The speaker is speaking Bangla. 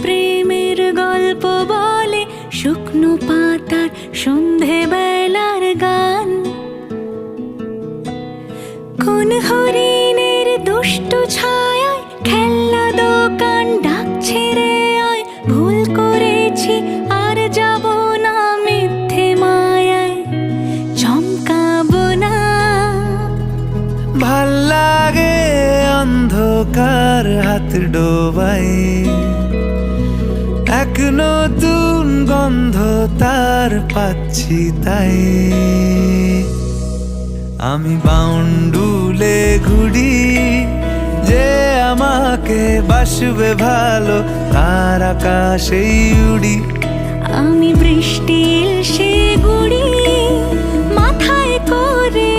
প্রেমের গল্প বলে শুকনো পাতার সন্ধে বেলার গান। কোন হরিণের দুষ্ট ছায়ায় খেলনা দোকান ডাকছে রে আয়, ভুল করেছি আর যাব না মিথ্যে মায়ায় চমকাবো না। ভাল লাগে অন্ধকার হাত ডোবাই, এক নতুন গন্ধ তার পাচ্ছি তাই। আমি বাউন্ডুলে ঘুরি, যে আমাকে বাসবে ভালো তার আকাশেই উড়ি। আমি বৃষ্টির সে গুড়ি মাথায় করে